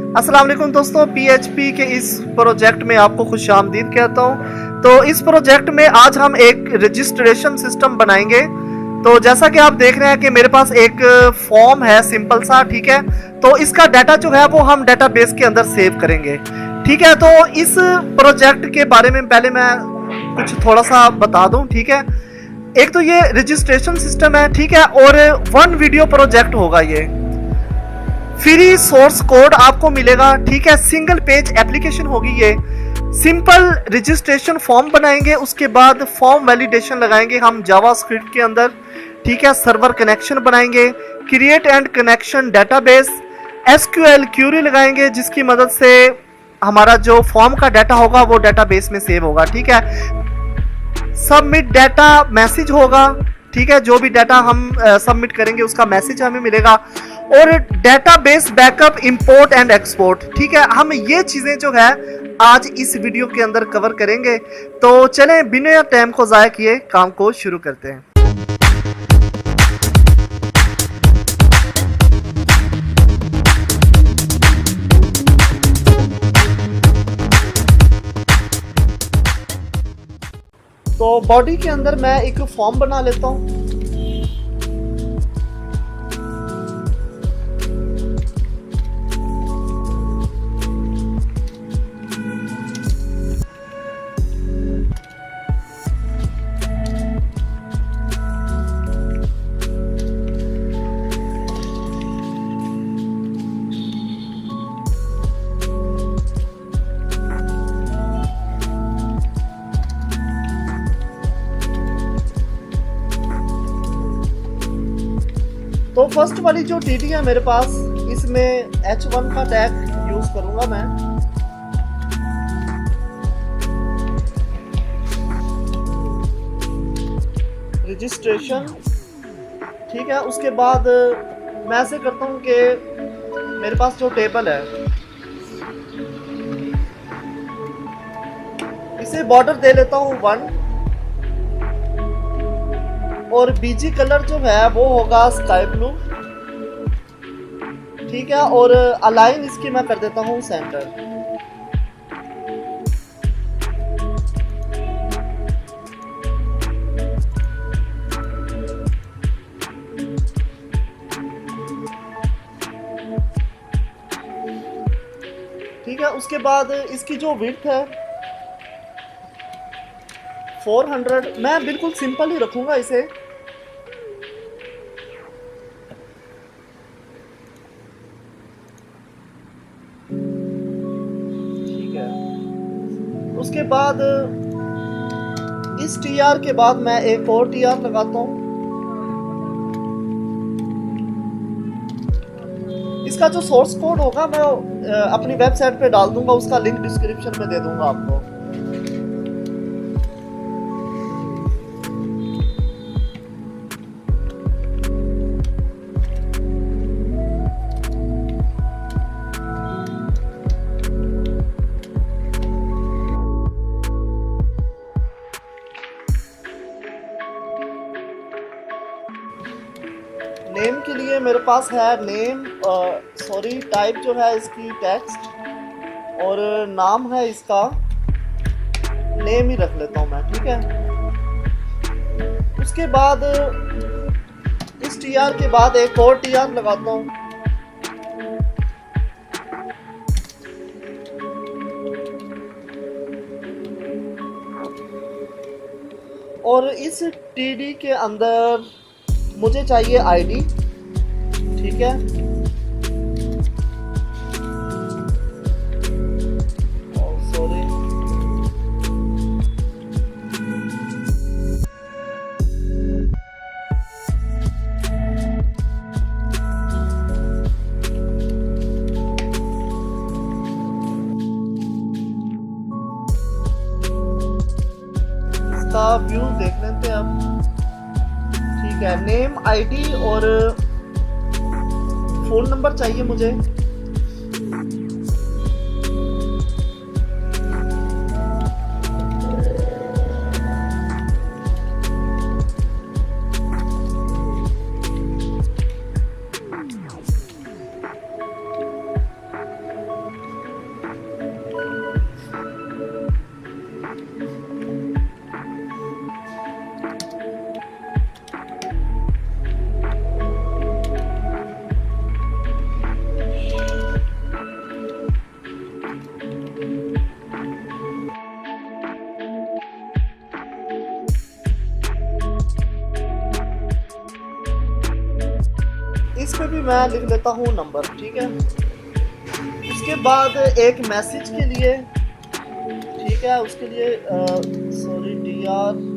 अस्सलाम वालेकुम दोस्तों, पीएचपी के इस प्रोजेक्ट में आपको खुशामदीद कहता हूँ। तो इस प्रोजेक्ट में आज हम एक रजिस्ट्रेशन सिस्टम बनाएंगे। तो जैसा कि आप देख रहे हैं कि मेरे पास एक फॉर्म है सिंपल सा, ठीक है। तो इसका डाटा जो है वो हम डाटाबेस के अंदर सेव करेंगे, ठीक है। तो इस प्रोजेक्ट के बारे में पहले मैं कुछ थोड़ा सा बता दूं, ठीक है। एक तो ये रजिस्ट्रेशन सिस्टम है, ठीक है, और वन वीडियो प्रोजेक्ट होगा। ये फ्री सोर्स कोड आपको मिलेगा, ठीक है। सिंगल पेज एप्लीकेशन होगी ये। सिंपल रजिस्ट्रेशन फॉर्म बनाएंगे, उसके बाद फॉर्म वैलिडेशन लगाएंगे हम जावास्क्रिप्ट के अंदर, ठीक है। सर्वर कनेक्शन बनाएंगे, create and connection database, SQL query लगाएंगे जिसकी मदद से हमारा जो फॉर्म का डाटा होगा वो डेटाबेस में सेव होगा, ठीक है। सबमिट डाटा मैसेज होगा, ठीक है। जो भी डाटा हम सबमिट करेंगे उसका मैसेज हमें मिलेगा। और database backup, import and export, ठीक है। हम ये चीजें जो है आज इस वीडियो के अंदर कवर करेंगे। तो चलें बिना टाइम को ज़ाया किए काम को शुरू करते हैं। तो बॉडी के अंदर मैं एक फॉर्म बना लेता हूं। तो फर्स्ट वाली जो टीटी है मेरे पास, इसमें H1 का टैग यूज करूंगा मैं। रजिस्ट्रेशन, ठीक है। उसके बाद मैं ऐसे करता हूं कि मेरे पास जो टेबल है इसे बॉर्डर दे लेता हूं 1, और बीजी कलर जो है वो होगा स्काई ब्लू, ठीक है। और अलाइन इसकी मैं कर देता हूं सेंटर। ठीक है। उसके बाद इसकी जो विड्थ है 400, मैं बिल्कुल सिंपल ही रखूंगा इसे। ठीक है। उसके बाद इस टीआर के बाद मैं एक और टीआर लगाता हूं। इसका जो सोर्स कोड होगा मैं अपनी वेबसाइट पे डाल दूंगा, उसका लिंक डिस्क्रिप्शन में दे दूंगा आपको। नेम के लिए मेरे पास है नेम, टाइप जो है इसकी टेक्स्ट, और नाम है इसका नेम ही रख लेता हूं मैं, ठीक है। उसके बाद इस टीआर के बाद एक और टीआर लगाता हूं। और इस टीडी के अंदर मुझे चाहिए आईडी, ठीक है। सॉरी, इसका व्यू देख लेते हैं अब, ठीक है। नेम, आईडी और फोन नंबर चाहिए मुझे। मैं लिख लेता हूँ नंबर, ठीक है। उसके बाद एक मैसेज के लिए, ठीक है, उसके लिए सॉरी DR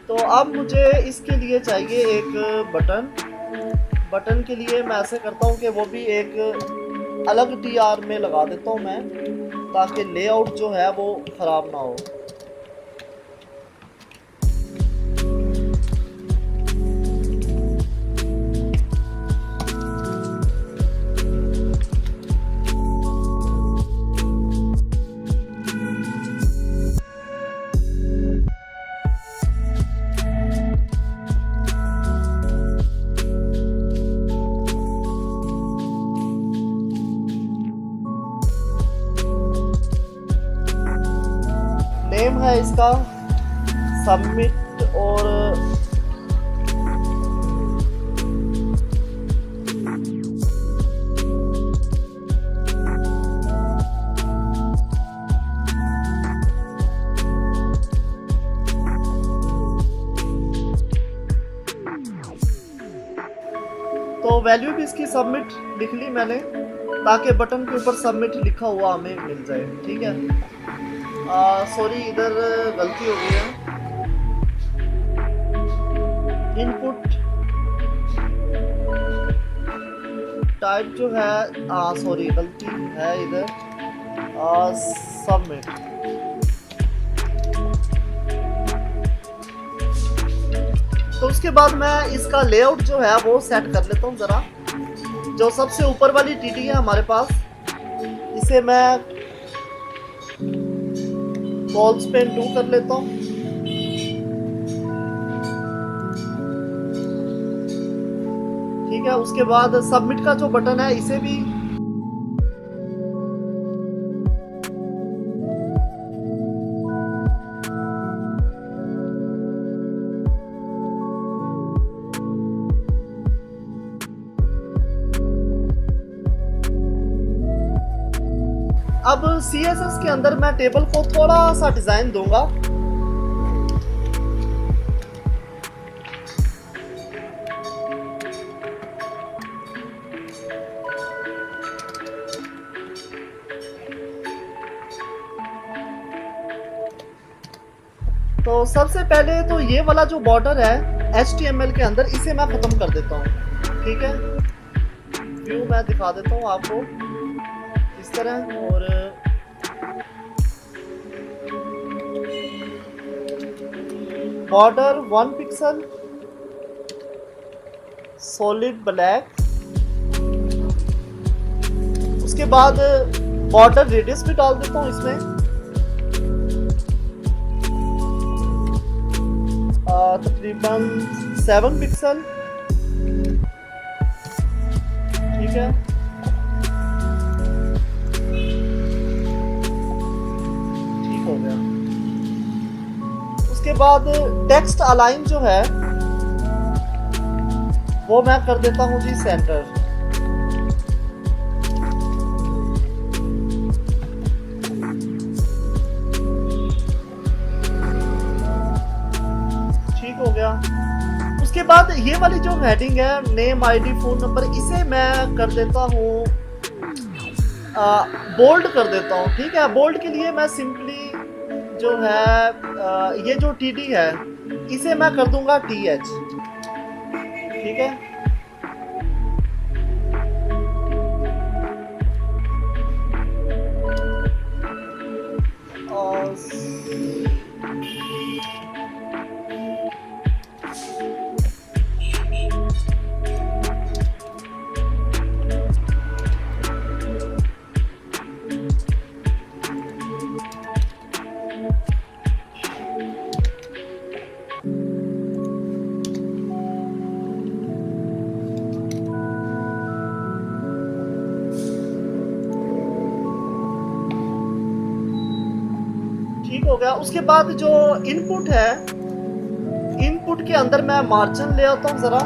तो अब मुझे इसके लिए चाहिए एक बटन के लिए मैं ऐसे करता हूँ कि वो भी एक अलग DR में लगा देता हूँ मैं, ताकि लेआउट जो है वो ख़राब ना हो। नेम है इसका सबमिट, और तो वैल्यू भी इसकी सबमिट लिख ली मैंने, ताकि बटन के ऊपर सबमिट लिखा हुआ हमें मिल जाए, ठीक है। सॉरी, इधर गलती हो गई है। इनपुट टाइप जो है, सॉरी गलती है इधर, सबमिट। तो उसके बाद मैं इसका लेआउट जो है वो सेट कर लेता हूँ ज़रा। जो सबसे ऊपर वाली TD है हमारे पास, इसे मैं बॉल्स पेन 2 कर लेता हूँ, ठीक है। उसके बाद सबमिट का जो बटन है इसे भी अब CSS के अंदर मैं टेबल को थोड़ा सा डिजाइन दूंगा। तो सबसे पहले तो ये वाला जो बॉर्डर है HTML के अंदर, इसे मैं खत्म कर देता हूँ, ठीक है। व्यू मैं दिखा देता हूँ आपको इस तरह, और बॉर्डर 1 पिक्सल सॉलिड ब्लैक। उसके बाद बॉर्डर रेडियस भी डाल देता हूँ इसमें, तकरीबन 7 पिक्सल, ठीक है। हो गया। उसके बाद टेक्स्ट अलाइन जो है वो मैं कर देता हूं जी सेंटर, ठीक हो गया। उसके बाद ये वाली जो हेडिंग है नेम ID फोन नंबर, इसे मैं कर देता हूँ बोल्ड कर देता हूँ, ठीक है। बोल्ड के लिए मैं सिंपली जो है ये जो TD है इसे मैं कर दूंगा TH, ठीक है। और गया। उसके बाद जो इनपुट है, इनपुट के अंदर मैं मार्जिन ले आता हूँ जरा।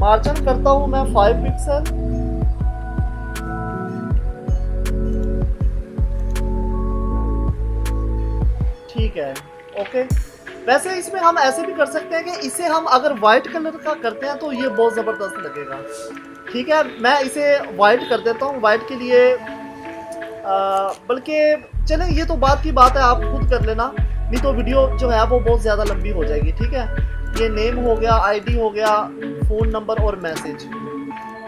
मार्जिन करता हूँ मैं 5 पिक्सल। ठीक है, ओके। वैसे इसमें हम ऐसे भी कर सकते हैं कि इसे हम अगर वाइट कलर का करते हैं तो ये बहुत ज़बरदस्त लगेगा। ठीक है, मैं इसे वाइट कर देता हूँ। वाइट के लिए बल्कि चलें, ये तो बात की बात है, आप खुद कर लेना, नहीं तो वीडियो जो है वो बहुत ज़्यादा लंबी हो जाएगी। ठीक है, ये नेम हो गया, आईडी हो गया, फ़ोन नंबर और मैसेज।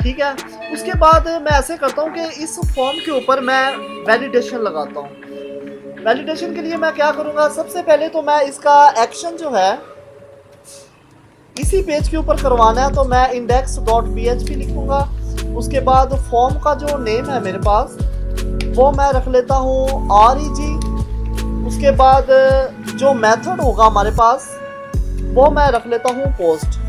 ठीक है, उसके बाद मैं ऐसे करता हूँ कि इस फॉर्म के ऊपर मैं वैलिडेशन लगाता हूँ। वैलिडेशन के लिए मैं क्या करूँगा, सबसे पहले तो मैं इसका एक्शन जो है इसी पेज के ऊपर करवाना है, तो मैं index.php लिखूँगा। उसके बाद फॉर्म का जो नेम है मेरे पास वो मैं रख लेता हूँ reg। उसके बाद जो मेथड होगा हमारे पास वो मैं रख लेता हूँ पोस्ट।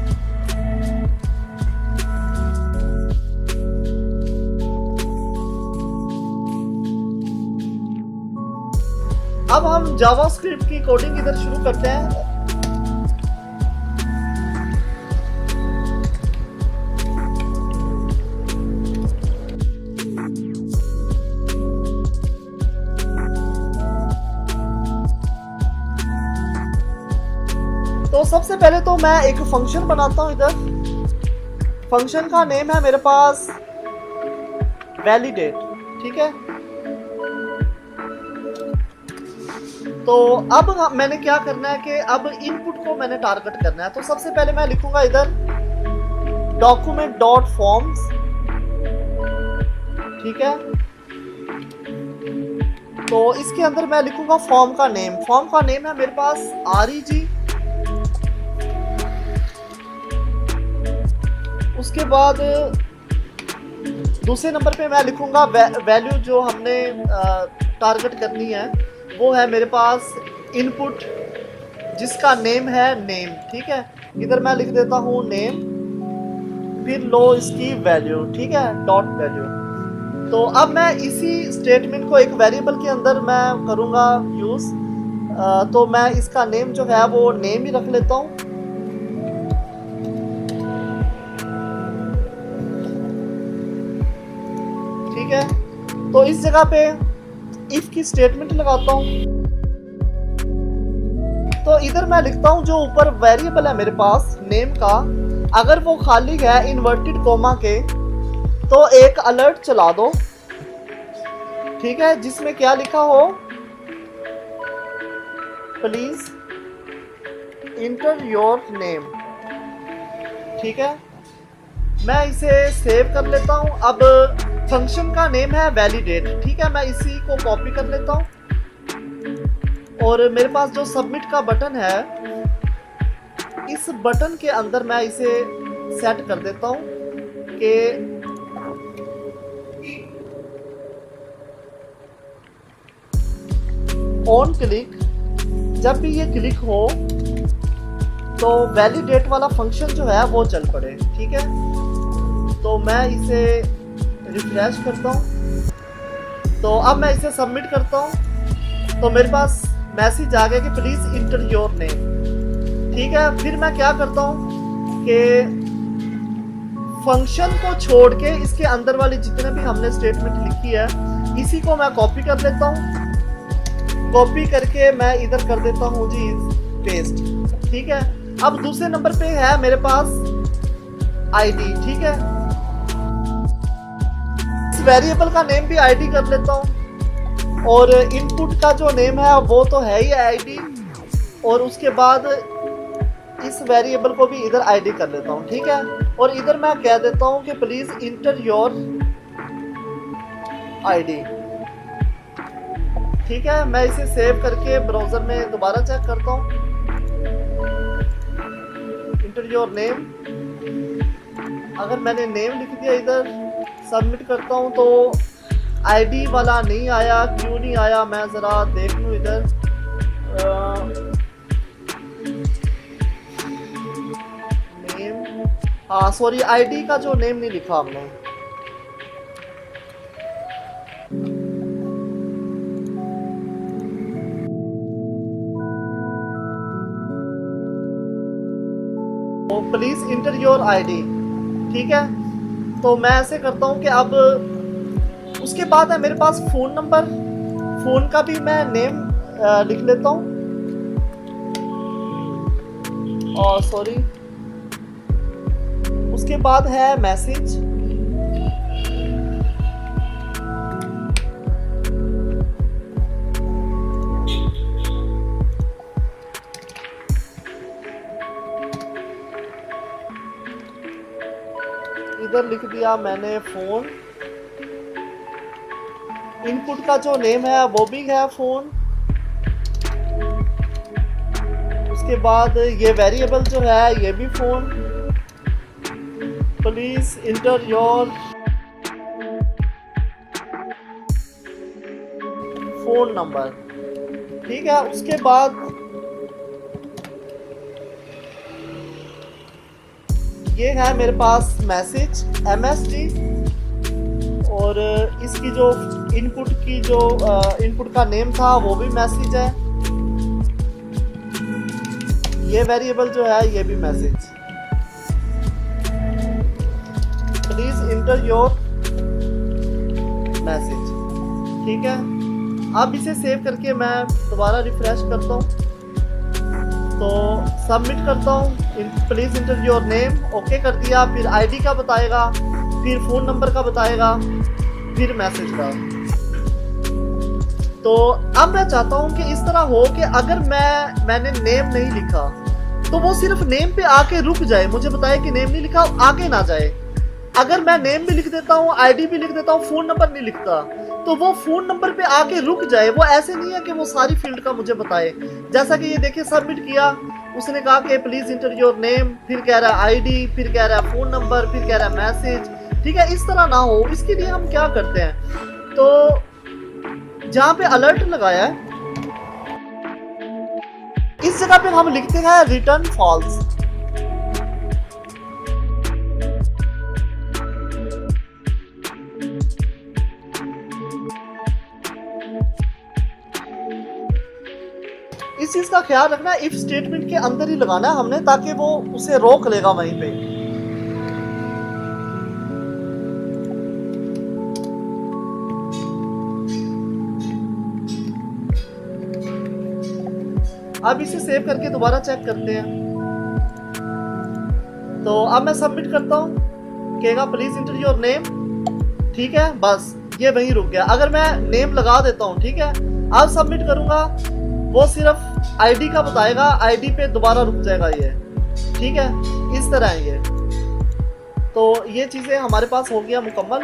अब हम जावास्क्रिप्ट की कोडिंग इधर शुरू करते हैं। तो सबसे पहले तो मैं एक फंक्शन बनाता हूं इधर। फंक्शन का नेम है मेरे पास वैलिडेट। ठीक है, तो अब मैंने क्या करना है कि अब इनपुट को मैंने टारगेट करना है। तो सबसे पहले मैं लिखूंगा इधर डॉक्यूमेंट डॉट फॉर्म्स। ठीक है, तो इसके अंदर मैं लिखूंगा फॉर्म का नेम। फॉर्म का नेम है मेरे पास reg। उसके बाद दूसरे नंबर पे मैं लिखूंगा वैल्यू जो हमने टारगेट करनी है, वो है मेरे पास इनपुट जिसका नेम है नेम। ठीक है, इधर मैं लिख देता हूँ नेम, फिर लो इसकी वैल्यू। ठीक है, डॉट वैल्यू। तो अब मैं इसी स्टेटमेंट को एक वेरिएबल के अंदर मैं करूँगा यूज़। तो मैं इसका नेम जो है वो नेम ही रख लेता हूँ। ठीक है, तो इस जगह पे इफ की स्टेटमेंट लगाता हूं। तो इधर मैं लिखता हूं जो ऊपर वेरिएबल है मेरे पास नेम का, अगर वो खाली है इन्वर्टेड कोमा के तो एक अलर्ट चला दो। ठीक है, जिसमें क्या लिखा हो, प्लीज इंटर योर नेम। ठीक है, मैं इसे सेव कर लेता हूं। अब फंक्शन का नेम है वैलिडेट। ठीक है, मैं इसी को कॉपी कर लेता हूं और मेरे पास जो सबमिट का बटन है, इस बटन के अंदर मैं इसे सेट कर देता हूं कि ऑन क्लिक, जब भी ये क्लिक हो तो वैलिडेट वाला फंक्शन जो है वो चल पड़े। ठीक है, तो मैं इसे रिफ्रेश करता हूँ। तो अब मैं इसे सबमिट करता हूँ तो मेरे पास मैसेज आ गया कि प्लीज़ इंटर योर नेम। ठीक है, फिर मैं क्या करता हूँ कि फंक्शन को छोड़ के इसके अंदर वाली जितने भी हमने स्टेटमेंट लिखी है इसी को मैं कॉपी कर लेता हूँ। कॉपी करके मैं इधर कर देता हूँ जी पेस्ट। ठीक है, अब दूसरे नंबर पे है मेरे पास आईडी। ठीक है, वेरिएबल का नेम भी आईडी कर लेता हूँ और इनपुट का जो नेम है वो तो है ही आईडी, और उसके बाद इस वेरिएबल को भी इधर आईडी कर लेता हूँ। ठीक है, और इधर मैं कह देता हूँ कि प्लीज इंटर योर आईडी। ठीक है, मैं इसे सेव करके ब्राउजर में दोबारा चेक करता हूँ। इंटर योर नेम, अगर मैंने नेम लिख दिया इधर, सबमिट करता हूं तो आईडी वाला नहीं आया। क्यों नहीं आया, मैं ज़रा देख लूँ इधर। नेम, सॉरी, आईडी का जो नेम नहीं लिखा हमने। तो प्लीज इंटर योर आईडी। ठीक है, तो मैं ऐसे करता हूँ कि अब उसके बाद है मेरे पास फोन नंबर, फोन का भी मैं नेम लिख लेता हूँ। और सॉरी, उसके बाद है मैसेज। इधर लिख दिया मैंने फोन। इनपुट का जो नेम है वो भी है फोन। उसके बाद ये वेरिएबल जो है ये भी phone. Please inter your phone number. ठीक है, उसके बाद ये है मेरे पास मैसेज MSG। और इसकी जो इनपुट का नेम था वो भी मैसेज है। ये वेरिएबल जो है ये भी message. Please inter your message. ठीक है, अब इसे सेव करके मैं दोबारा रिफ्रेश करता हूँ, तो सबमिट करता हूँ। Please inter your name, okay कर दिया। फिर आईडी का बताएगा, फिर फोन नंबर का बताएगा, फिर मैसेज का। तो अब मैं चाहता हूं कि इस तरह हो कि अगर मैंने नेम नहीं लिखा तो वो सिर्फ नेम पे आके रुक जाए, मुझे बताए कि नेम नहीं लिखा, आगे ना जाए। अगर मैं नेम भी लिख देता हूँ, आईडी भी लिख देता हूँ, फोन नंबर नहीं लिखता, तो वो फोन नंबर पे आके रुक जाए। वो ऐसे नहीं है कि वो सारी फील्ड का मुझे बताए। जैसा कि ये देखिए, सबमिट किया, उसने कहा कि प्लीज इंटर योर नेम, फिर कह रहा है आईडी, फिर कह रहा है फोन नंबर, फिर कह रहा है मैसेज। ठीक है, इस तरह ना हो, इसके लिए हम क्या करते हैं, तो जहां पे अलर्ट लगाया है इस जगह पे हम लिखते हैं रिटर्न फॉल्स। इस चीज का ख्याल रखना, इफ स्टेटमेंट के अंदर ही लगाना है हमने, ताकि वो उसे रोक लेगा वहीं पे। अब इसे सेव करके दोबारा चेक करते हैं। तो अब मैं सबमिट करता हूँ, कहेगा प्लीज इंटर योर नेम। ठीक है, बस ये वहीं रुक गया। अगर मैं नेम लगा देता हूँ, ठीक है, अब सबमिट करूंगा, वो सिर्फ आईडी का बताएगा, आईडी पे दोबारा रुक जाएगा ये। ठीक है, इस तरह है ये। तो ये चीजें हमारे पास हो गया मुकम्मल।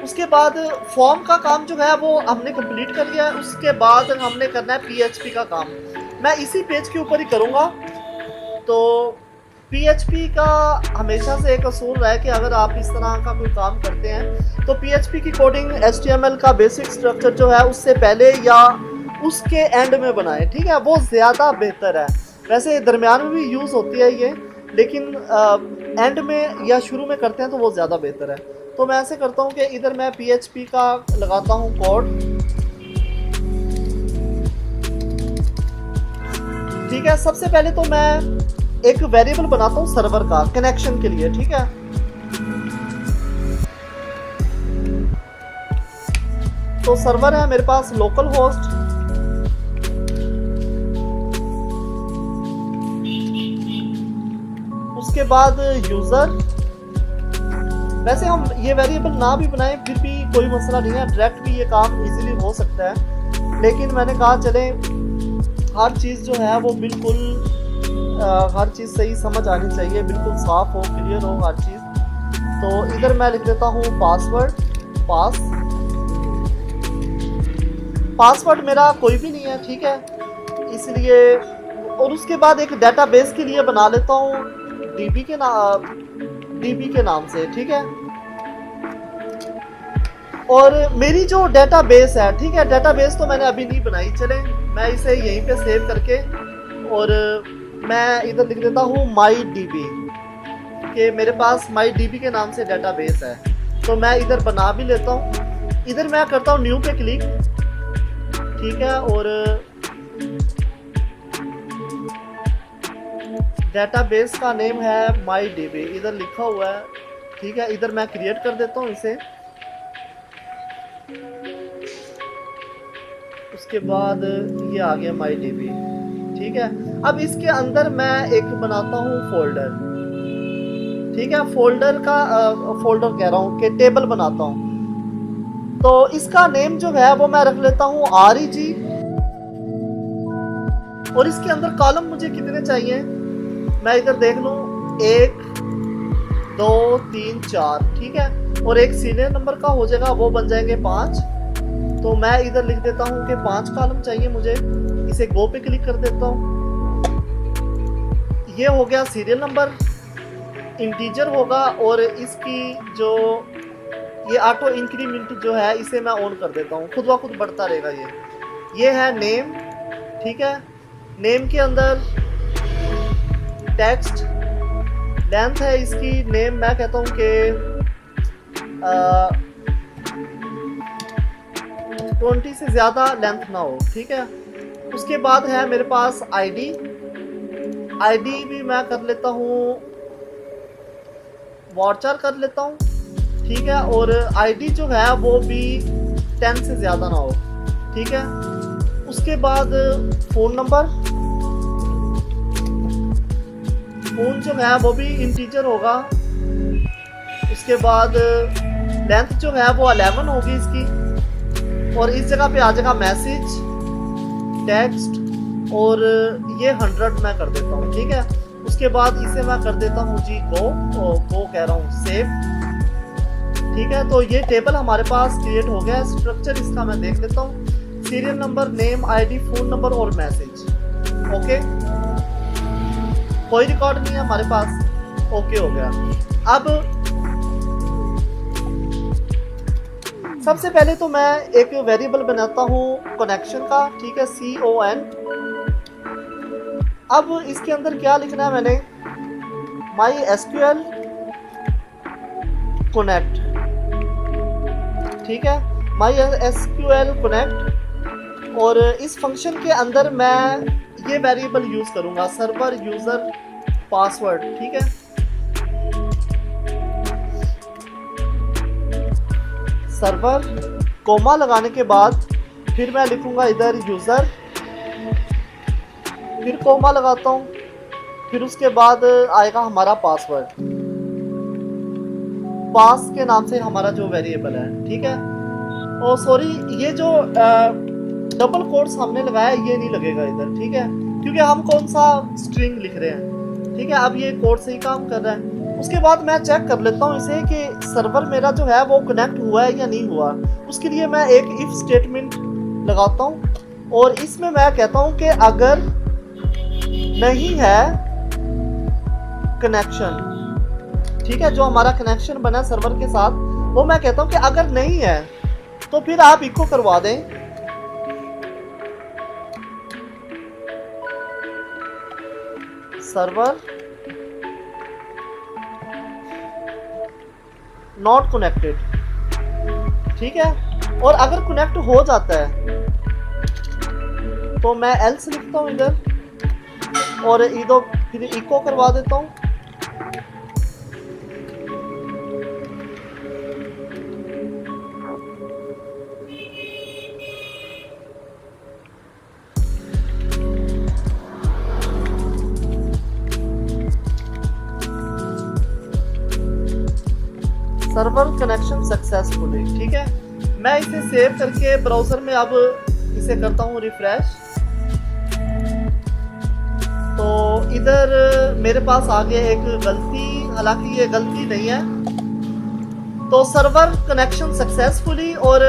उसके बाद फॉर्म का काम जो है वो हमने कंप्लीट कर लिया है। उसके बाद हमने करना है PHP का काम। मैं इसी पेज के ऊपर ही करूँगा। तो PHP का हमेशा से एक असूल रहा है कि अगर आप इस तरह का कोई काम करते हैं तो PHP की कोडिंग HTML का बेसिक स्ट्रक्चर जो है उससे पहले या उसके एंड में बनाएं। ठीक है, वो ज़्यादा बेहतर है। वैसे दरमियान में भी यूज़ होती है ये, लेकिन एंड में या शुरू में करते हैं तो वो ज़्यादा बेहतर है। तो मैं ऐसे करता हूँ कि इधर मैं PHP का लगाता हूँ कोड। ठीक है, सबसे पहले तो मैं एक वेरिएबल बनाता हूँ सर्वर का कनेक्शन के लिए। ठीक है, तो सर्वर है मेरे पास लोकल होस्ट, उसके बाद यूजर। वैसे हम ये वेरिएबल ना भी बनाएं फिर भी कोई मसला नहीं है, डायरेक्ट भी ये काम इजीली हो सकता है। लेकिन मैंने कहा चले हर चीज़ जो है वो बिल्कुल हर चीज़ सही समझ आनी चाहिए, बिल्कुल साफ हो, क्लियर हो हर चीज़। तो इधर मैं लिख देता हूँ पासवर्ड। पासवर्ड मेरा कोई भी नहीं है, ठीक है, इसलिए। और उसके बाद एक डेटाबेस के लिए बना लेता हूँ डीबी के नाम से। ठीक है, और मेरी जो डेटाबेस है, ठीक है, डेटाबेस तो मैंने अभी नहीं बनाई, चले मैं इसे यहीं पे सेव करके और मैं इधर लिख देता हूँ माई डीबी। कि मेरे पास MyDB के नाम से डेटाबेस है, तो मैं इधर बना भी लेता हूँ। इधर मैं करता हूँ न्यू पे क्लिक, ठीक है, और डेटाबेस का नेम है MyDB, इधर लिखा हुआ है, ठीक है। इधर मैं क्रिएट कर देता हूँ इसे। उसके बाद ये आ गया MyDB, ठीक है। अब इसके अंदर मैं एक बनाता हूँ फोल्डर, ठीक है। फोल्डर कह रहा हूँ कि टेबल बनाता हूँ। तो इसका नेम जो है वो मैं रख लेता हूँ REG, और इसके अंदर कॉलम मुझे कितने चाहिए मैं इधर देख लूँ, 1 2 3 4, ठीक है। और एक सीरियल नंबर का हो जाएगा, वो बन जाएंगे 5। तो मैं इधर लिख देता हूँ कि 5 कॉलम चाहिए मुझे। इसे गो पे क्लिक कर देता हूँ। ये हो गया सीरियल नंबर, इंटीजर होगा, और इसकी जो ये ऑटो इंक्रीमेंट जो है इसे मैं ऑन कर देता हूँ, खुद ब खुद बढ़ता रहेगा। ये है नेम, ठीक है। नेम के अंदर टेक्स्ट, लेंथ है इसकी नेम, मैं कहता हूँ कि 20 से ज़्यादा लेंथ ना हो, ठीक है। उसके बाद है मेरे पास आईडी भी मैं कर लेता हूँ, वॉचर कर लेता हूँ, ठीक है। और आईडी जो है वो भी 10 से ज़्यादा ना हो, ठीक है। उसके बाद फ़ोन नंबर, फ़ोन जो है वो भी इंटीजर होगा। उसके बाद लेंथ जो है वो 11 होगी इसकी, और इस जगह पे आ जाएगा मैसेज, टेक्स्ट, और ये 100 मैं कर देता हूँ, ठीक है। उसके बाद इसे मैं कर देता हूँ जी गो कह रहा हूँ सेव, ठीक है। तो ये टेबल हमारे पास क्रिएट हो गया है। स्ट्रक्चर इसका मैं देख लेता हूँ, serial number, name, ID, phone number और मैसेज, ओके। कोई रिकॉर्ड नहीं है हमारे पास, ओके हो गया। अब सबसे पहले तो मैं एक वेरिएबल बनाता हूँ कनेक्शन का, ठीक है, CON। अब इसके अंदर क्या लिखना है मैंने, MySQL connect, ठीक है, MySQL connect। और इस फंक्शन के अंदर मैं ये वेरिएबल यूज करूंगा, सर्वर यूजर पासवर्ड, ठीक है। सर्वर कोमा लगाने के बाद फिर मैं लिखूंगा इधर यूजर, फिर कोमा लगाता हूँ, फिर उसके बाद आएगा हमारा पासवर्ड, पास के नाम से हमारा जो वेरिएबल है, ठीक है। और सॉरी, ये जो डबल कोट्स हमने लगाया ये नहीं लगेगा इधर, ठीक है, क्योंकि हम कौन सा स्ट्रिंग लिख रहे हैं, ठीक है। अब ये कोड सही काम कर रहा है। उसके बाद मैं चेक कर लेता हूँ इसे कि सर्वर मेरा जो है वो कनेक्ट हुआ है या नहीं हुआ। उसके लिए मैं एक इफ स्टेटमेंट लगाता हूँ, और इसमें मैं कहता हूँ कि अगर नहीं है कनेक्शन, ठीक है, जो हमारा कनेक्शन बना सर्वर के साथ, वो मैं कहता हूँ कि अगर नहीं है तो फिर आप इको करवा दें, सर्वर नॉट कनेक्टेड, ठीक है। और अगर कनेक्ट हो जाता है तो मैं एल्स लिखता हूँ इधर, और इधर फिर इको करवा देता हूँ। सर्वर कनेक्शन सक्सेसफुली, ठीक है। मैं इसे सेव करके ब्राउजर में अब इसे करता हूँ रिफ्रेश। तो इधर मेरे पास आ गया एक गलती, हालांकि ये गलती नहीं है। तो सर्वर कनेक्शन सक्सेसफुली, और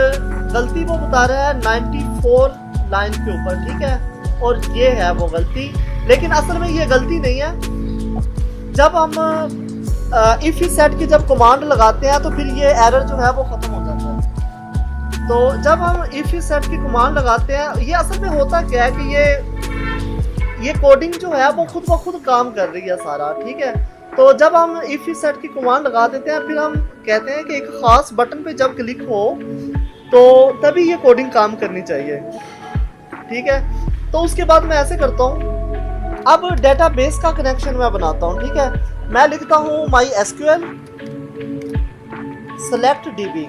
गलती वो बता रहा है 94 लाइन के ऊपर, ठीक है, और ये है वो गलती। लेकिन असल में ये गलती नहीं है। जब हम इफ सेट की जब कमांड लगाते हैं तो फिर ये एरर जो है वो खत्म हो जाता है। तो जब हम इफ सेट की कमांड लगाते हैं, ये असल में होता क्या है कि ये कोडिंग जो है वो खुद ब खुद काम कर रही है सारा, ठीक है। तो जब हम इफ सेट की कमांड लगा देते हैं, फिर हम कहते हैं कि एक खास बटन पे जब क्लिक हो तो तभी ये कोडिंग काम करनी चाहिए, ठीक है। तो उसके बाद मैं ऐसे करता हूँ, अब डेटाबेस का कनेक्शन मैं बनाता हूँ, ठीक है। मैं लिखता हूँ MySQL select DB,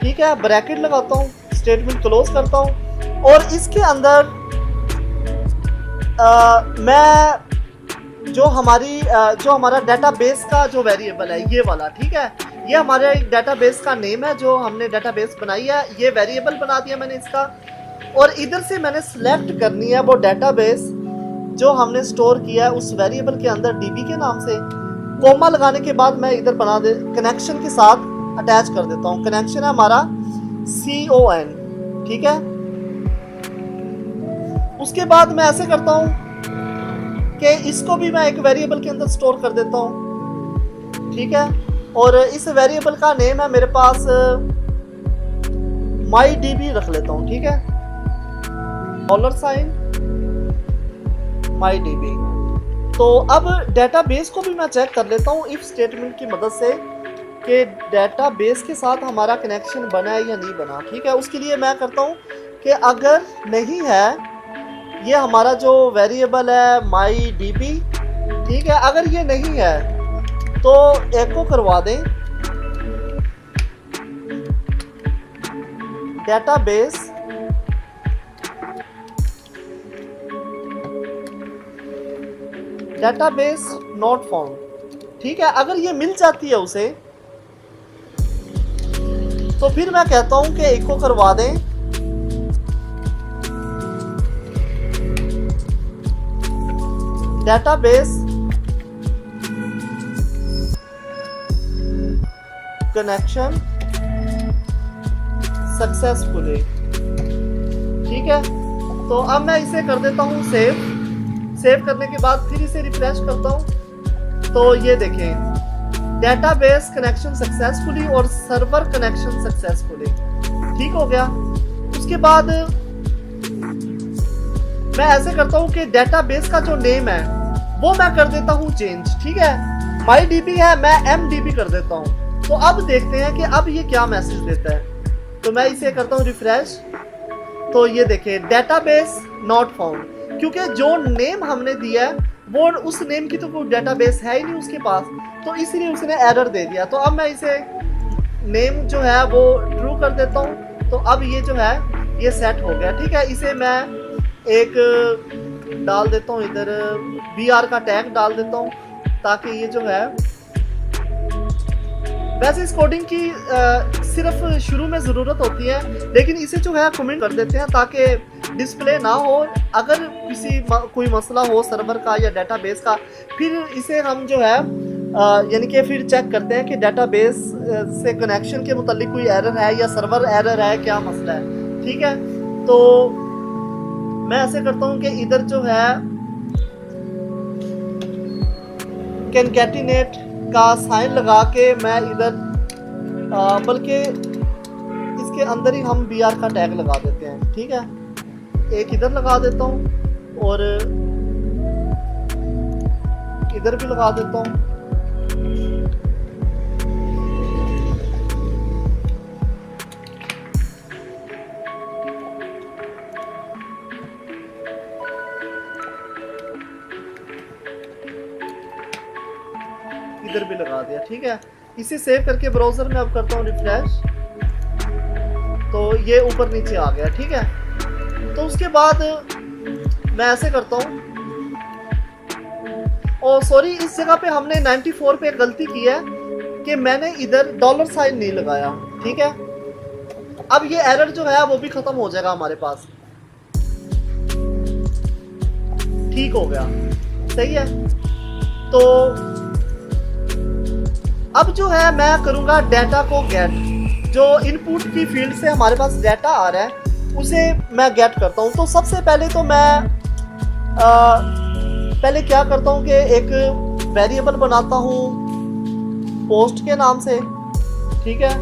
ठीक है, ब्रैकेट लगाता हूँ, स्टेटमेंट क्लोज करता हूँ और इसके अंदर मैं जो हमारा डेटाबेस का जो वेरिएबल है ये वाला, ठीक है, ये हमारे डेटाबेस का नेम है जो हमने डेटाबेस बनाई है, ये वेरिएबल बना दिया मैंने इसका। और इधर से मैंने सिलेक्ट करनी है वो डेटाबेस जो हमने स्टोर किया है उस वेरिएबल के अंदर DB के नाम से। कोमा लगाने के बाद मैं इधर बना दे कनेक्शन के साथ अटैच कर देता हूँ। कनेक्शन है हमारा CON, ठीक है। उसके बाद मैं ऐसे करता हूँ कि इसको भी मैं एक वेरिएबल के अंदर स्टोर कर देता हूँ, ठीक है। और इस वेरिएबल का नेम है मेरे पास MyDB रख लेता हूँ, ठीक है, $MyDB। तो अब डेटाबेस को भी मैं चेक कर लेता हूँ इफ स्टेटमेंट की मदद से कि डेटाबेस के साथ हमारा कनेक्शन बना है या नहीं बना, ठीक है। उसके लिए मैं करता हूँ कि अगर नहीं है ये हमारा जो वेरिएबल है MyDB, ठीक है, अगर ये नहीं है तो एको करवा दें डेटाबेस नॉट फाउंड, ठीक है। अगर ये मिल जाती है उसे तो फिर मैं कहता हूं कि एको करवा दें डेटाबेस कनेक्शन सक्सेसफुली, ठीक है। तो अब मैं इसे कर देता हूं सेव करने के बाद फिर इसे रिफ्रेश करता हूं तो ये देखें डेटाबेस कनेक्शन सक्सेसफुली और सर्वर कनेक्शन सक्सेसफुली, ठीक हो गया। उसके बाद मैं ऐसे करता हूं कि डेटाबेस का जो नेम है वो मैं कर देता हूं चेंज, ठीक है। MyDB है, मैं MDB कर देता हूं। तो अब देखते हैं कि अब ये क्या मैसेज देता है। तो मैं इसे करता हूं रिफ्रेश, तो ये देखें डेटाबेस नॉट फाउंड, क्योंकि जो नेम हमने दिया है वो उस नेम की तो कोई डेटाबेस है ही नहीं उसके पास, तो इसलिए उसने एरर दे दिया। तो अब मैं इसे नेम जो है वो ट्रू कर देता हूँ। तो अब ये जो है ये सेट हो गया, ठीक है। इसे मैं एक डाल देता हूँ इधर BR का टैग डाल देता हूँ ताकि ये जो है, वैसे इस कोडिंग की सिर्फ शुरू में ज़रूरत होती है, लेकिन इसे जो है कमेंट कर देते हैं ताकि डिस्प्ले ना हो। अगर कोई मसला हो सर्वर का या डेटाबेस का, फिर इसे हम जो है यानी कि फिर चेक करते हैं कि डेटाबेस से कनेक्शन के मुतालिक कोई एरर है या सर्वर एरर है, क्या मसला है, ठीक है। तो मैं ऐसे करता हूँ कि इधर जो है कंकैटिनेट का साइन लगा के मैं इधर बल्कि इसके अंदर ही हम BR का टैग लगा देते हैं, ठीक है। एक इधर लगा देता हूँ और इधर भी लगा देता हूँ। इधर भी लगा दिया, ठीक है। इसे सेव करके ब्राउजर में अब करता हूँ रिफ्रेश, तो ये ऊपर नीचे आ गया, ठीक है। तो उसके बाद मैं ऐसे करता हूँ, और सॉरी इस जगह पे हमने 94 पे गलती की है कि मैंने इधर $साइन नहीं लगाया, ठीक है। अब ये एरर जो है वो भी खत्म हो जाएगा हमारे पास, ठीक हो गया, सही है। तो अब जो है मैं करूंगा डेटा को गेट, जो इनपुट की फील्ड से हमारे पास डेटा आ रहा है उसे मैं गेट करता हूं। तो सबसे पहले तो मैं पहले क्या करता हूं कि एक वेरिएबल बनाता हूं पोस्ट के नाम से, ठीक है।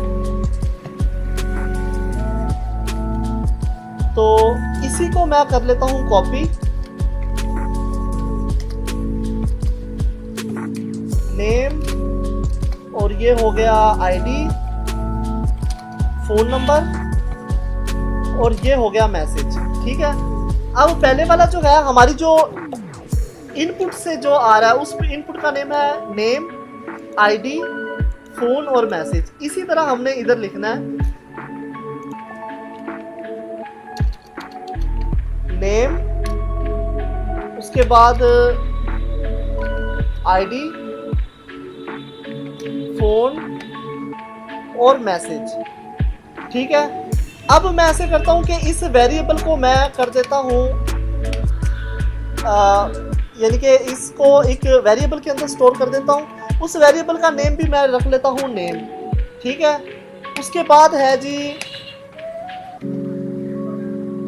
तो इसी को मैं कर लेता हूं कॉपी ये हो गया आईडी, फोन नंबर, और ये हो गया मैसेज। ठीक है, अब पहले वाला जो है हमारी जो इनपुट से जो आ रहा है उस इनपुट का नेम है नेम, आईडी, फोन और मैसेज। इसी तरह हमने इधर लिखना है नेम, उसके बाद आईडी, फोन और मैसेज। ठीक है, अब मैं ऐसे करता हूं कि इस वेरिएबल को मैं कर देता हूं, यानी कि इसको एक वेरिएबल के अंदर स्टोर कर देता हूं। उस वेरिएबल का नेम भी मैं रख लेता हूं नेम। ठीक है, उसके बाद है जी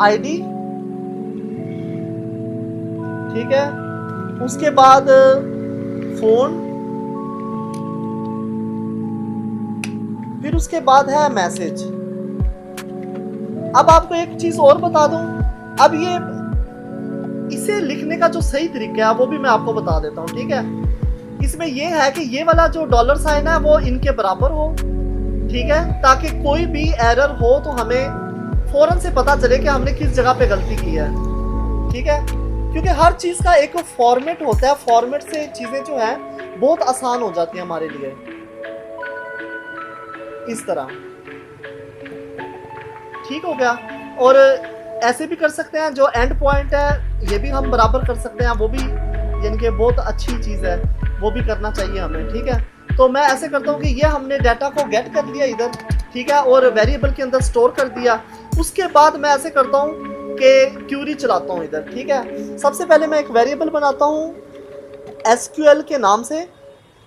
आईडी। ठीक है, उसके बाद फोन, फिर उसके बाद है मैसेज। अब आपको एक चीज और बता दूं, अब ये इसे लिखने का जो सही तरीका है वो भी मैं आपको बता देता हूं। ठीक है, इसमें ये है कि ये वाला जो डॉलर साइन है वो इनके बराबर हो। ठीक है, ताकि कोई भी एरर हो तो हमें फौरन से पता चले कि हमने किस जगह पे गलती की है। ठीक है, क्योंकि हर चीज का एक फॉर्मेट होता है, फॉर्मेट से चीजें जो है बहुत आसान हो जाती है हमारे लिए। इस तरह ठीक हो गया। और ऐसे भी कर सकते हैं, जो एंड पॉइंट है ये भी हम बराबर कर सकते हैं, वो भी यानी कि बहुत अच्छी चीज़ है, वो भी करना चाहिए हमें। ठीक है, तो मैं ऐसे करता हूँ कि ये हमने डाटा को गेट कर लिया इधर। ठीक है, और वेरिएबल के अंदर स्टोर कर दिया। उसके बाद मैं ऐसे करता हूँ कि क्यूरी चलाता हूँ इधर। ठीक है, सबसे पहले मैं एक वेरिएबल बनाता हूँ SQL के नाम से।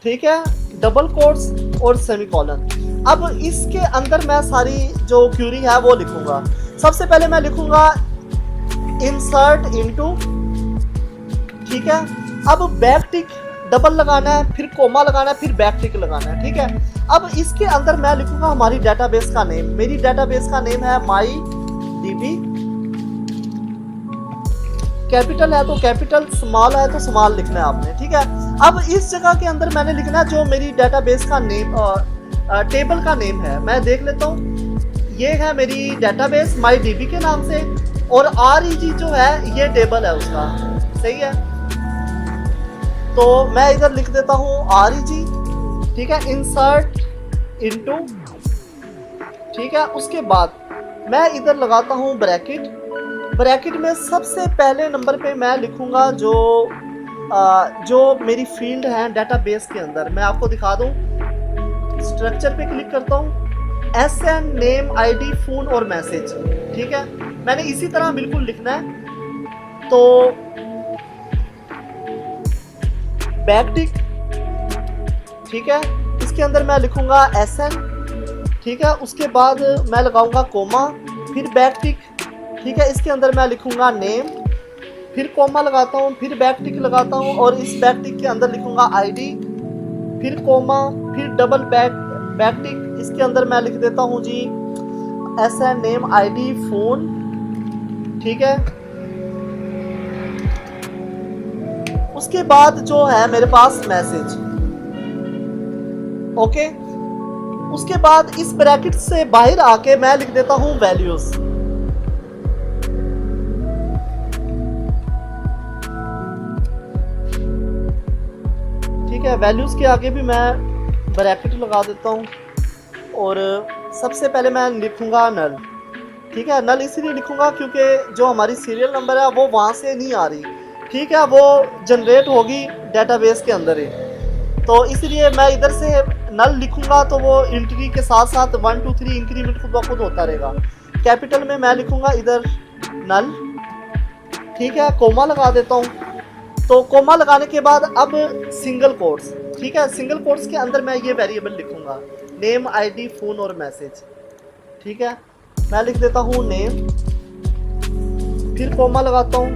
ठीक है, डबल कोट्स और सेमीकोलन। अब इसके अंदर मैं सारी जो क्यूरी है वो लिखूंगा। सबसे पहले मैं लिखूंगा इंसर्ट इनटू। ठीक है, अब बैक टिक डबल लगाना है, फिर कोमा लगाना है, फिर बैक टिक लगाना है। ठीक है, अब इसके अंदर मैं लिखूंगा हमारी डेटाबेस का नेम। मेरी डेटाबेस का नेम है MyDB। कैपिटल है तो कैपिटल, स्मॉल है तो स्मॉल लिखना है आपने। ठीक है, अब इस जगह के अंदर मैंने लिखना है जो मेरी डेटाबेस का नेम, टेबल का नेम है। मैं देख लेता हूँ, ये है मेरी डेटाबेस MyDB के नाम से, और REG जो है ये टेबल है उसका। सही है, तो मैं इधर लिख देता हूँ REG। ठीक है, इंसर्ट इनटू। ठीक है, उसके बाद मैं इधर लगाता हूँ ब्रैकेट। ब्रैकेट में सबसे पहले नंबर पे मैं लिखूंगा जो मेरी फील्ड है डेटाबेस के अंदर। मैं आपको दिखा दूं, स्ट्रक्चर पे क्लिक करता हूँ, SN, नेम, ID, फोन और मैसेज। ठीक है, मैंने इसी तरह बिल्कुल लिखना है। तो बैक टिक। ठीक है, इसके अंदर मैं लिखूंगा SN। ठीक है, उसके बाद मैं लगाऊंगा कोमा, फिर बैक टिक। ठीक है, इसके अंदर मैं लिखूंगा नेम, फिर कोमा लगाता हूँ, फिर बैक टिक लगाता हूँ, और इस बैक टिक के अंदर लिखूंगा ID, फिर कोमा, फिर डबल बैक टिक। इसके अंदर मैं लिख देता हूँ जी SN, नेम, ID, फोन। ठीक है, उसके बाद जो है मेरे पास मैसेज। ओके, उसके बाद इस ब्रैकेट से बाहर आके मैं लिख देता हूं वैल्यूज। ठीक है, वैल्यूज के आगे भी मैं ब्रैकेट लगा देता हूं, और सबसे पहले मैं लिखूंगा नल। ठीक है, नल इसलिए लिखूंगा क्योंकि जो हमारी सीरियल नंबर है वो वहां से नहीं आ रही। ठीक है, वो जनरेट होगी डेटाबेस के अंदर ही, तो इसलिए मैं इधर से नल लिखूंगा तो वो एंट्री के साथ साथ 1 2 3 इंक्रीमेंट खुद ब खुद होता रहेगा। कैपिटल में मैं लिखूंगा इधर नल। ठीक है, कोमा लगा देता हूँ। तो कोमा लगाने के बाद अब सिंगल कोट्स। ठीक है, सिंगल कोट्स के अंदर मैं ये वेरिएबल लिखूंगा नेम, ID, फोन और मैसेज। ठीक है, मैं लिख देता हूँ नेम, फिर कोमा लगाता हूँ,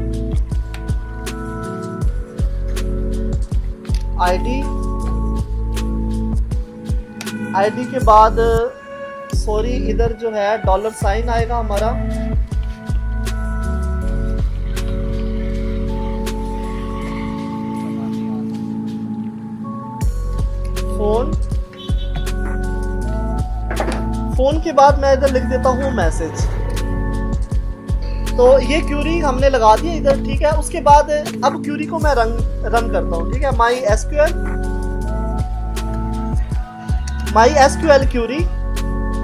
ID के बाद सॉरी इधर जो है डॉलर साइन आएगा हमारा, फोन, फोन के बाद मैं इधर लिख देता हूँ मैसेज। तो ये क्यूरी हमने लगा दी इधर, ठीक है। उसके बाद अब क्यूरी को मैं रन करता हूँ, ठीक है। माई एसक्यूएल क्यूरी,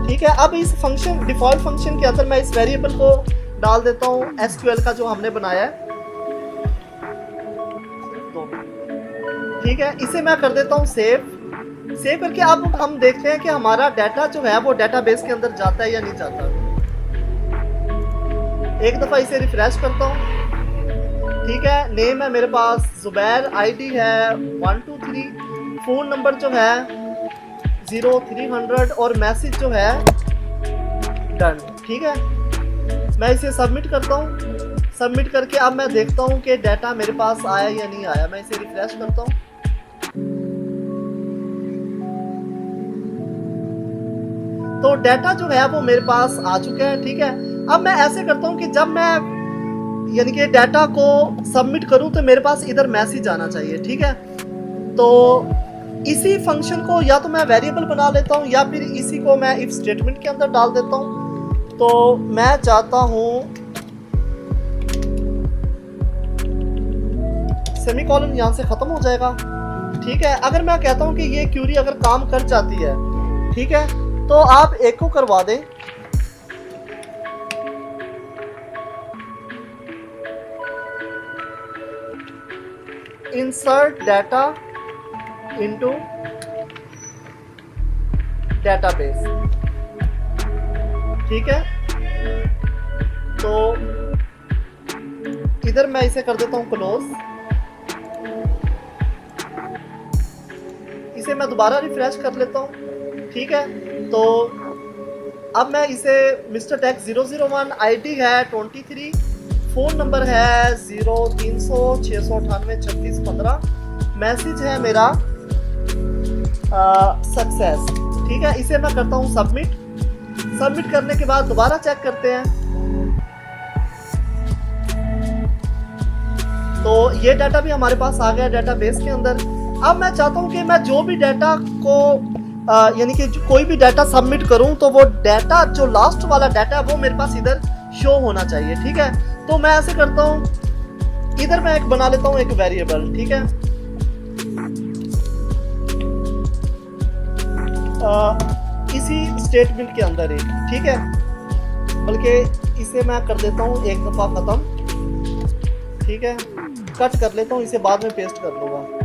ठीक है। अब इस फंक्शन डिफॉल्ट फंक्शन के अंदर मैं इस वेरिएबल को डाल देता हूँ एसक्यूएल का जो हमने बनाया है, ठीक है। इसे मैं कर देता हूँ सेव करके। अब हम देखते हैं कि हमारा डाटा जो है वो डाटाबेस के अंदर जाता है या नहीं जाता। एक दफा इसे रिफ्रेश करता हूँ, ठीक है। नेम है मेरे पास जुबैर, आईडी है 123, फोन नंबर जो है 0300 और मैसेज जो है डन, ठीक है। मैं इसे सबमिट करता हूँ। सबमिट करके अब मैं देखता हूँ कि डाटा मेरे पास आया या नहीं आया। मैं इसे रिफ्रेश करता हूँ, तो डाटा जो है वो मेरे पास आ चुका है, ठीक है। अब मैं ऐसे करता हूँ कि जब मैं यानी कि डाटा को सबमिट करूँ तो मेरे पास इधर मैसेज आना चाहिए, ठीक है। तो इसी फंक्शन को या तो मैं वेरिएबल बना लेता हूँ या फिर इसी को मैं इफ स्टेटमेंट के अंदर डाल देता हूँ। तो मैं चाहता हूँ सेमीकोलन यहाँ से खत्म हो जाएगा, ठीक है। अगर मैं कहता हूँ कि ये क्यूरी अगर काम कर जाती है, ठीक है, तो आप एक को करवा दें। इंसर्ट डाटा इनटू डेटाबेस, ठीक है। तो इधर मैं इसे कर देता हूं क्लोज। इसे मैं दोबारा रिफ्रेश कर लेता हूं, ठीक है। तो अब मैं इसे मिस्टर टैक्स 001, आईडी है 23, फ़ोन नंबर है 0300 698 3615, मैसेज है मेरा सक्सेस, ठीक है। इसे मैं करता हूँ सबमिट। सबमिट करने के बाद दोबारा चेक करते हैं, तो ये डाटा भी हमारे पास आ गया डाटाबेस के अंदर। अब मैं चाहता हूँ कि मैं जो भी डाटा को यानी कि कोई भी डाटा सबमिट करूं तो वो डाटा जो लास्ट वाला डाटा है वो मेरे पास इधर शो होना चाहिए, ठीक है। तो मैं ऐसे करता हूं, इधर मैं एक बना लेता हूं एक वेरिएबल, ठीक है। इसी स्टेटमेंट के अंदर एक, ठीक है। बल्कि इसे मैं कर देता हूं एक दफा खत्म, ठीक है। कट कर लेता हूं, इसे बाद में पेस्ट कर लूंगा।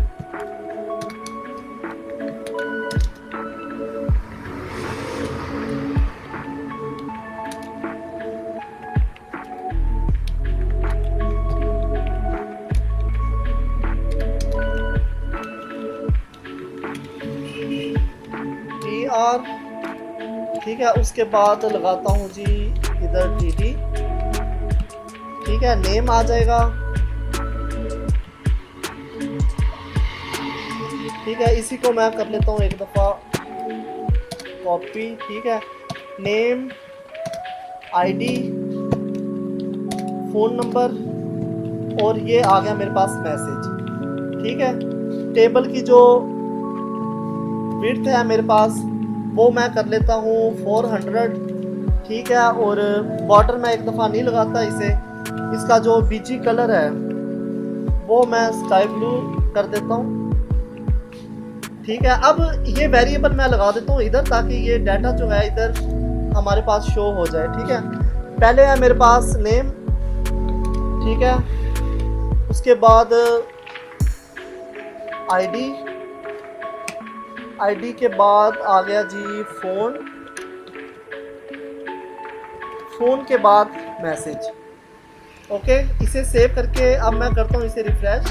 TR, ठीक है। उसके बाद लगाता हूँ जी इधर TT, ठीक है। नेम आ जाएगा, ठीक है। इसी को मैं कर लेता हूँ एक दफ़ा कॉपी, ठीक है। नेम, आईडी, फ़ोन नंबर और ये आ गया मेरे पास मैसेज, ठीक है। टेबल की जो विड्थ है मेरे पास वो मैं कर लेता हूँ 400, ठीक है। और बॉर्डर मैं एक दफ़ा नहीं लगाता इसे। इसका जो बीजी कलर है वो मैं स्काई ब्लू कर देता हूँ, ठीक है। अब ये वेरिएबल मैं लगा देता हूँ इधर ताकि ये डाटा जो है इधर हमारे पास शो हो जाए, ठीक है। पहले है मेरे पास नेम, ठीक है। उसके बाद आईडी के बाद आ गया जी फ़ोन के बाद मैसेज, ओके। इसे सेव करके अब मैं करता हूँ इसे रिफ्रेश,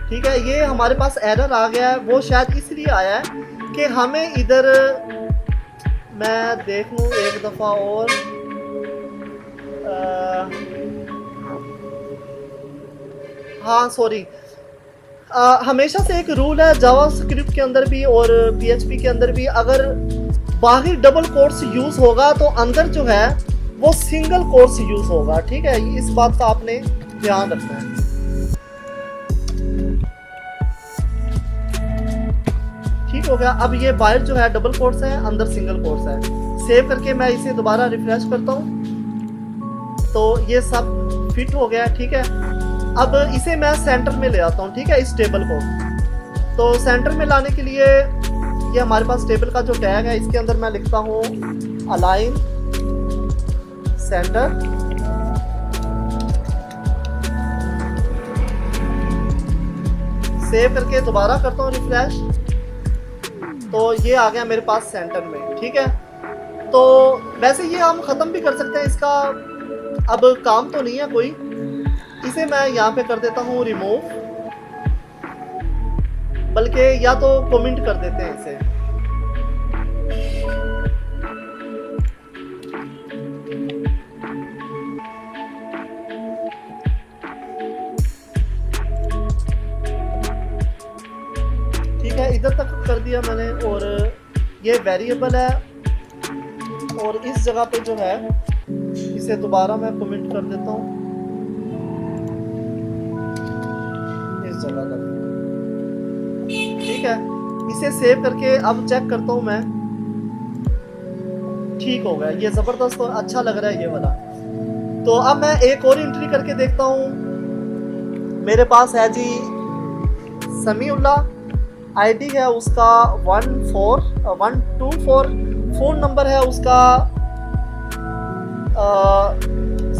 ठीक है। ये हमारे पास एरर आ गया है, वो शायद इसलिए आया है कि हमें इधर, मैं देख लूँ एक दफ़ा और, हाँ सॉरी, हमेशा से एक रूल है जावास्क्रिप्ट के अंदर भी और PHP के अंदर भी, अगर बाहर डबल कोट्स यूज़ होगा तो अंदर जो है वो सिंगल कोट्स यूज़ होगा, ठीक है। इस बात का आपने ध्यान रखना है। ठीक ठीक हो गया। अब ये बाहर जो है डबल कोट्स है, अंदर सिंगल कोट्स है। सेव करके मैं इसे दोबारा रिफ्रेश करता हूँ तो ये सब फिट हो गया, ठीक है। अब इसे मैं सेंटर में ले आता हूँ, ठीक है, इस टेबल को। तो सेंटर में लाने के लिए ये हमारे पास टेबल का जो टैग है, इसके अंदर मैं लिखता हूँ अलाइन सेंटर। सेव करके दोबारा करता हूँ रिफ्रेश, तो ये आ गया मेरे पास सेंटर में, ठीक है। तो वैसे ये हम ख़त्म भी कर सकते हैं, इसका अब काम तो नहीं है कोई। इसे मैं यहाँ पे कर देता हूँ रिमूव, बल्कि या तो कमेंट कर देते हैं इसे। ठीक है, इधर तक कर दिया मैंने। और ये वेरिएबल है, और इस जगह पे जो है इसे दोबारा मैं कमेंट कर देता हूँ इस जगह तक, ठीक है। इसे सेव करके अब चेक करता हूँ मैं, ठीक हो गया। ये जबरदस्त और अच्छा लग रहा है ये वाला। तो अब मैं एक और एंट्री करके देखता हूँ। मेरे पास है जी समीउल्लाह, आईडी है उसका 14124, फोन नंबर है उसका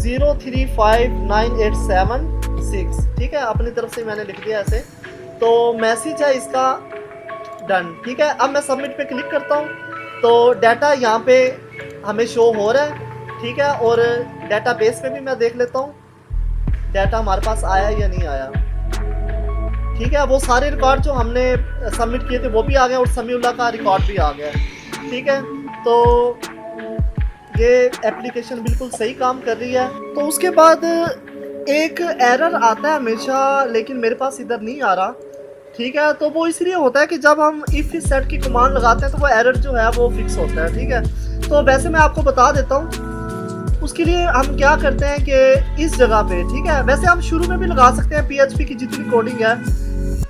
035987 ठीक है। अपनी तरफ से मैंने लिख दिया ऐसे। तो मैसेज है इसका डन, ठीक है। अब मैं सबमिट पे क्लिक करता हूँ तो डाटा यहाँ पे हमें शो हो रहा है, ठीक है। और डाटाबेस पे भी मैं देख लेता हूँ डाटा हमारे पास आया या नहीं आया, ठीक है। वो सारे रिकॉर्ड जो हमने सबमिट किए थे वो भी आ गए, और समीउल्लाह का रिकॉर्ड भी आ गया, ठीक है। तो ये एप्लीकेशन बिल्कुल सही काम कर रही है। तो उसके बाद एक एरर आता है हमेशा, लेकिन मेरे पास इधर नहीं आ रहा, ठीक है। तो वो इसलिए होता है कि जब हम इफ सेट की कमांड लगाते हैं तो वो एरर जो है वो फिक्स होता है, ठीक है। तो वैसे मैं आपको बता देता हूँ उसके लिए हम क्या करते हैं कि इस जगह पे, ठीक है। वैसे हम शुरू में भी लगा सकते हैं, PHP की जितनी कोडिंग है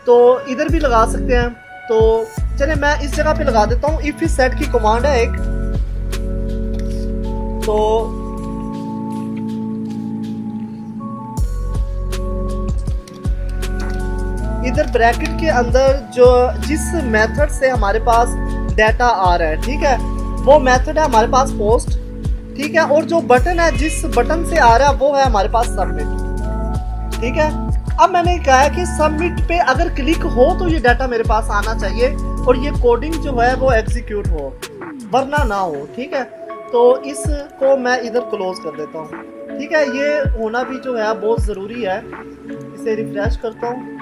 तो इधर भी लगा सकते हैं। तो चलिए मैं इस जगह पे लगा देता हूँ। इफ सेट की कमांड है एक, तो इधर ब्रैकेट के अंदर जो जिस मेथड से हमारे पास डाटा आ रहा है, ठीक है, वो मेथड है हमारे पास पोस्ट, ठीक है। और जो बटन है, जिस बटन से आ रहा है वो है हमारे पास सबमिट, ठीक है। अब मैंने कहा है कि सबमिट पे अगर क्लिक हो तो ये डाटा मेरे पास आना चाहिए और ये कोडिंग जो है वो एग्जीक्यूट हो, वरना ना हो, ठीक है। तो इसको मैं इधर क्लोज कर देता हूँ, ठीक है। ये होना भी जो है बहुत ज़रूरी है। इसे रिफ्रेश करता हूँ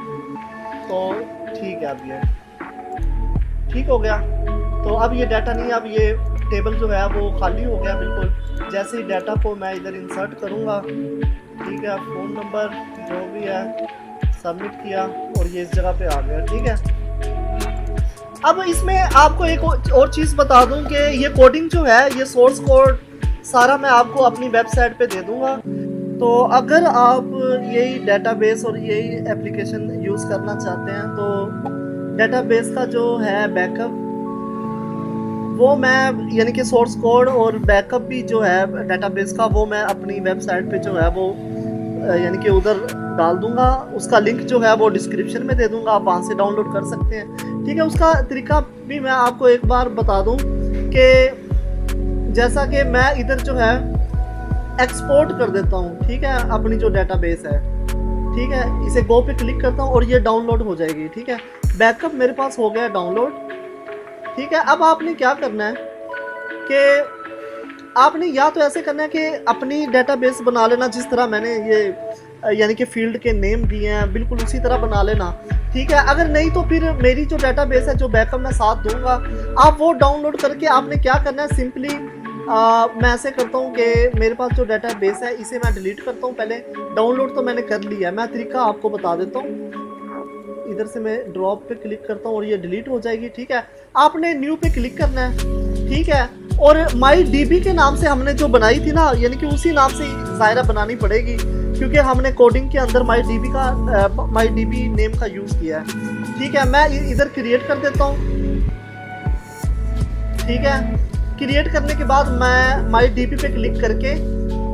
तो ठीक है, अब ये ठीक हो गया। तो अब ये डाटा नहीं, अब ये टेबल जो है वो खाली हो गया बिल्कुल। जैसे ही डाटा को मैं इधर इंसर्ट करूँगा, ठीक है, फ़ोन नंबर जो भी है सबमिट किया और ये इस जगह पे आ गया, ठीक है। अब इसमें आपको एक और चीज़ बता दूं कि ये कोडिंग जो है, ये सोर्स कोड सारा मैं आपको अपनी वेबसाइट पे दे दूंगा। तो अगर आप यही डेटाबेस और यही एप्लीकेशन यूज़ करना चाहते हैं तो डेटाबेस का जो है बैकअप वो मैं, यानी कि सोर्स कोड और बैकअप भी जो है डेटाबेस का, वो मैं अपनी वेबसाइट पे जो है वो यानी कि उधर डाल दूंगा। उसका लिंक जो है वो डिस्क्रिप्शन में दे दूंगा, आप वहाँ से डाउनलोड कर सकते हैं, ठीक है। उसका तरीका भी मैं आपको एक बार बता दूं कि जैसा कि मैं इधर जो है एक्सपोर्ट कर देता हूँ, ठीक है, अपनी जो डेटाबेस है, ठीक है। इसे गो पे क्लिक करता हूँ और ये डाउनलोड हो जाएगी, ठीक है। बैकअप मेरे पास हो गया डाउनलोड, ठीक है। अब आपने क्या करना है कि आपने या तो ऐसे करना है कि अपनी डेटाबेस बना लेना, जिस तरह मैंने ये यानी कि फील्ड के नेम दिए हैं बिल्कुल उसी तरह बना लेना, ठीक है। अगर नहीं तो फिर मेरी जो डेटाबेस है, जो बैकअप मैं साथ दूंगा, आप वो डाउनलोड करके आपने क्या करना है, सिंपली मैं ऐसे करता हूँ कि मेरे पास जो डेटाबेस है इसे मैं डिलीट करता हूँ। पहले डाउनलोड तो मैंने कर लिया है, मैं तरीका आपको बता देता हूँ। इधर से मैं ड्रॉप पे क्लिक करता हूँ और ये डिलीट हो जाएगी, ठीक है। आपने न्यू पे क्लिक करना है, ठीक है। और माई DB के नाम से हमने जो बनाई थी ना, यानी कि उसी नाम से ज़ाहिरा बनानी पड़ेगी, क्योंकि हमने कोडिंग के अंदर माई DB नेम का यूज़ किया है, ठीक है। मैं इधर क्रिएट कर देता हूँ, ठीक है। क्रिएट करने के बाद मैं माई डीपी पे क्लिक करके,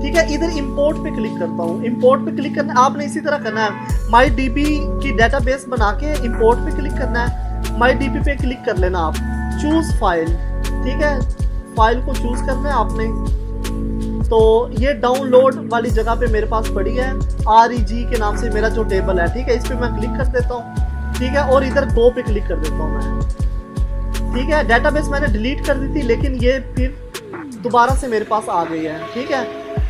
ठीक है, इधर इंपोर्ट पे क्लिक करता हूँ। इंपोर्ट पे क्लिक करना आपने इसी तरह करना है, माई डीपी की डेटाबेस बना के इंपोर्ट पे क्लिक करना है। माई डीपी पे क्लिक कर लेना आप, चूज फाइल, ठीक है, फाइल को चूज करना है आपने। तो ये डाउनलोड वाली जगह पे मेरे पास पड़ी है, REG के नाम से मेरा जो टेबल है, ठीक है, इस पे मैं क्लिक कर देता हूँ, ठीक है, और इधर गो पे क्लिक कर देता हूँ मैं, ठीक है। डेटाबेस मैंने डिलीट कर दी थी, लेकिन ये फिर दोबारा से मेरे पास आ गई है, ठीक है।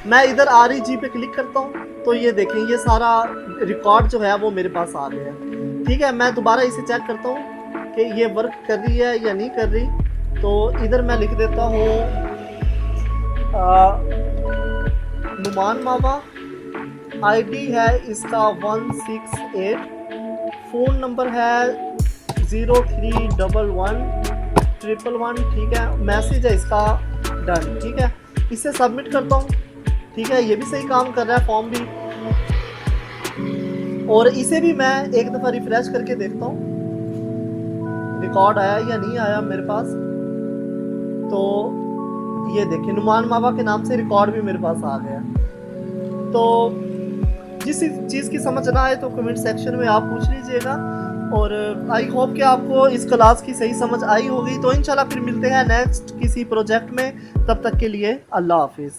मैं इधर REG पे क्लिक करता हूँ, तो ये देखें ये सारा रिकॉर्ड जो है वो मेरे पास आ गया है, ठीक है। मैं दोबारा इसे चेक करता हूँ कि ये वर्क कर रही है या नहीं कर रही। तो इधर मैं लिख देता हूँ नुमान मावा, ID है इसका 168, फ़ोन नंबर है 031111, ठीक है। मैसेज है इसका डन, ठीक है। इसे सबमिट करता हूँ, ठीक है, ये भी सही काम कर रहा है, फॉर्म भी। और इसे भी मैं एक दफ़ा रिफ्रेश करके देखता हूँ रिकॉर्ड आया या नहीं आया मेरे पास। तो ये देखिए नुमान मावा के नाम से रिकॉर्ड भी मेरे पास आ गया। तो जिस चीज़ की समझ ना आए तो कमेंट सेक्शन में आप पूछ लीजिएगा। और आई होप कि आपको इस क्लास की सही समझ आई होगी। तो इंशाल्लाह फिर मिलते हैं नेक्स्ट किसी प्रोजेक्ट में, तब तक के लिए अल्लाह हाफिज़।